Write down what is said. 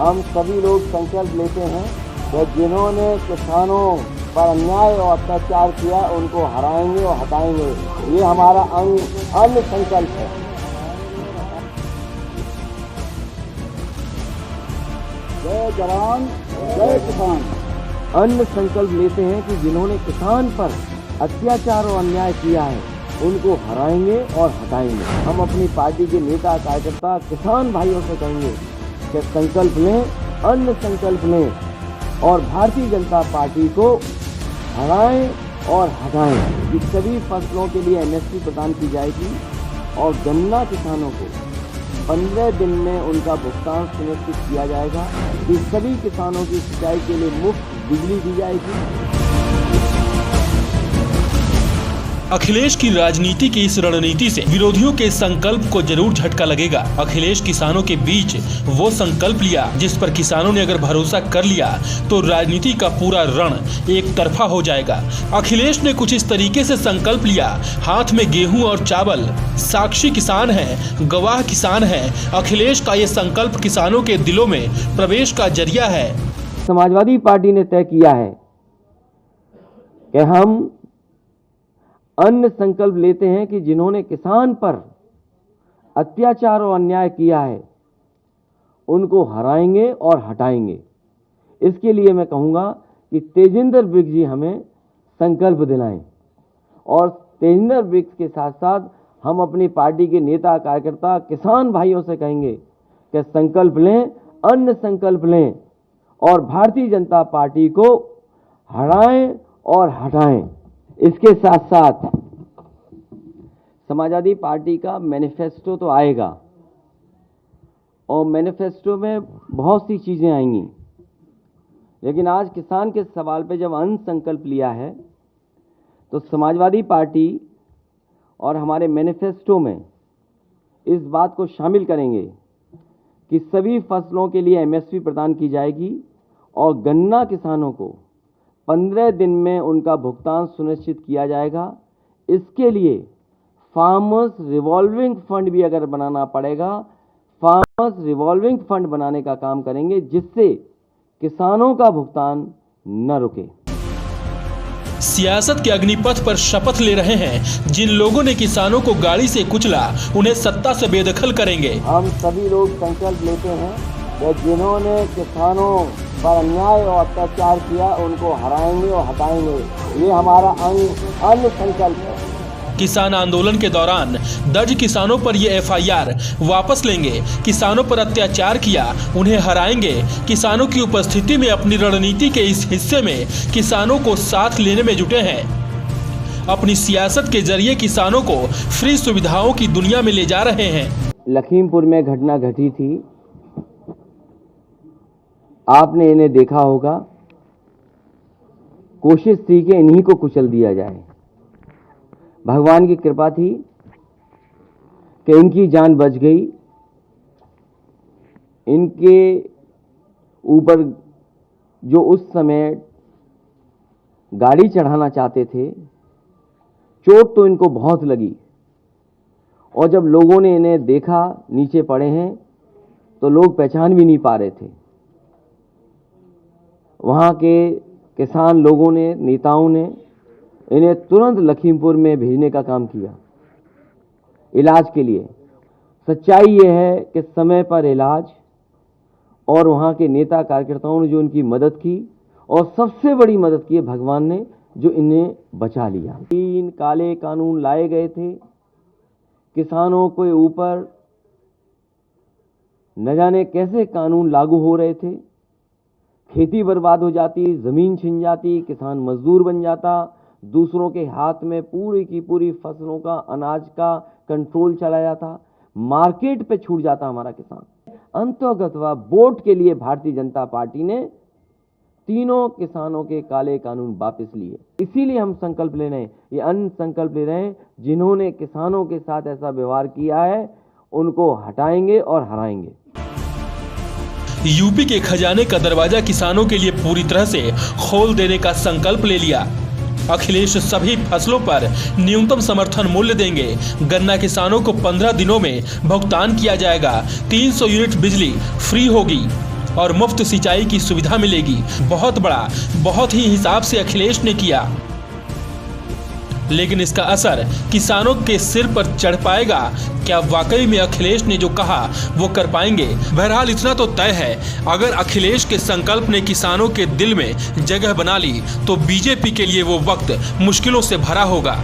हम सभी लोग संकल्प लेते हैं कि जिन्होंने किसानों पर अन्याय और अत्याचार किया उनको हराएंगे और हटाएंगे। ये हमारा अन्य संकल्प है। जय जवान जय किसान। अन्य संकल्प लेते हैं कि जिन्होंने किसान पर अत्याचार और अन्याय किया है उनको हराएंगे और हटाएंगे। हम अपनी पार्टी के नेता कार्यकर्ता किसान भाइयों से कहेंगे कि संकल्प लें, अन्य संकल्प लें और भारतीय जनता पार्टी को हराएं और हटाएं। कि सभी फसलों के लिए एमएसपी प्रदान की जाएगी और गन्ना किसानों को 15 दिन में उनका भुगतान सुनिश्चित किया जाएगा। कि सभी किसानों की सिंचाई के लिए मुफ्त बिजली दी जाएगी। अखिलेश की राजनीति की इस रणनीति से विरोधियों के संकल्प को जरूर झटका लगेगा। अखिलेश किसानों के बीच वो संकल्प लिया जिस पर किसानों ने अगर भरोसा कर लिया तो राजनीति का पूरा रण एक तरफा हो जाएगा। अखिलेश ने कुछ इस तरीके से संकल्प लिया, हाथ में गेहूं और चावल, साक्षी किसान है, गवाह किसान है। अखिलेश का ये संकल्प किसानों के दिलों में प्रवेश का जरिया है। समाजवादी पार्टी ने तय किया है कि हम अन्य संकल्प लेते हैं कि जिन्होंने किसान पर अत्याचार और अन्याय किया है उनको हराएंगे और हटाएंगे। इसके लिए मैं कहूंगा कि तेजिंदर ब्रिग्स जी हमें संकल्प दिलाएं और तेजिंदर ब्रिग्स के साथ साथ हम अपनी पार्टी के नेता कार्यकर्ता किसान भाइयों से कहेंगे कि संकल्प लें, अन्य संकल्प लें और भारतीय जनता पार्टी को हराएं और हटाएं। इसके साथ साथ समाजवादी पार्टी का मैनिफेस्टो तो आएगा और मैनिफेस्टो में बहुत सी चीज़ें आएंगी, लेकिन आज किसान के सवाल पे जब अन्य संकल्प लिया है तो समाजवादी पार्टी और हमारे मैनिफेस्टो में इस बात को शामिल करेंगे कि सभी फसलों के लिए एमएसपी प्रदान की जाएगी और गन्ना किसानों को 15 दिन में उनका भुगतान सुनिश्चित किया जाएगा। इसके लिए फार्मर्स रिवॉल्विंग फंड भी अगर बनाना पड़ेगा, फार्मर्स रिवॉल्विंग फंड बनाने का काम करेंगे जिससे किसानों का भुगतान न रुके। सियासत के अग्निपथ पर शपथ ले रहे हैं जिन लोगों ने किसानों को गाड़ी से कुचला, उन्हें सत्ता से बेदखल करेंगे। हम सभी लोग संकल्प लेते हैं कि जिन्होंने किसानों पर अन्याय और अत्याचार किया उनको हराएंगे और हटाएंगे। ये हमारा अन्य संकल्प है। किसान आंदोलन के दौरान दर्ज किसानों पर ये एफआईआर वापस लेंगे। किसानों पर अत्याचार किया उन्हें हराएंगे। किसानों की उपस्थिति में अपनी रणनीति के इस हिस्से में किसानों को साथ लेने में जुटे हैं। अपनी सियासत के जरिए किसानों को फ्री सुविधाओं की दुनिया में ले जा रहे हैं। लखीमपुर में घटना घटी थी, आपने इन्हें देखा होगा। कोशिश थी कि इन्हीं को कुचल दिया जाए। भगवान की कृपा थी कि इनकी जान बच गई। इनके ऊपर जो उस समय गाड़ी चढ़ाना चाहते थे, चोट तो इनको बहुत लगी और जब लोगों ने इन्हें देखा नीचे पड़े हैं तो लोग पहचान भी नहीं पा रहे थे। वहाँ के किसान लोगों ने, नेताओं ने इन्हें तुरंत लखीमपुर में भेजने का काम किया इलाज के लिए। सच्चाई ये है कि समय पर इलाज और वहाँ के नेता कार्यकर्ताओं ने जो इनकी मदद की और सबसे बड़ी मदद की है भगवान ने जो इन्हें बचा लिया। 3 काले कानून लाए गए थे किसानों के ऊपर, न जाने कैसे कानून लागू हो रहे थे। खेती बर्बाद हो जाती, ज़मीन छिन जाती, किसान मजदूर बन जाता, दूसरों के हाथ में पूरी की पूरी फसलों का, अनाज का कंट्रोल चला जाता, मार्केट पे छूट जाता हमारा किसान। अंततः वोट के लिए भारतीय जनता पार्टी ने तीनों किसानों के काले कानून वापस लिए। इसीलिए हम संकल्प ले रहे हैं, ये अन्य संकल्प ले रहे हैं, जिन्होंने किसानों के साथ ऐसा व्यवहार किया है उनको हटाएंगे और हराएंगे। यूपी के खजाने का दरवाजा किसानों के लिए पूरी तरह से खोल देने का संकल्प ले लिया। अखिलेश सभी फसलों पर न्यूनतम समर्थन मूल्य देंगे। गन्ना किसानों को 15 दिनों में भुगतान किया जाएगा। 300 यूनिट बिजली फ्री होगी। और मुफ्त सिंचाई की सुविधा मिलेगी। बहुत बड़ा, बहुत ही हिसाब से अखिलेश ने किया, लेकिन इसका असर किसानों के सिर पर चढ़ पाएगा? क्या वाकई में अखिलेश ने जो कहा वो कर पाएंगे? बहरहाल इतना तो तय है, अगर अखिलेश के संकल्प ने किसानों के दिल में जगह बना ली तो बीजेपी के लिए वो वक्त मुश्किलों से भरा होगा।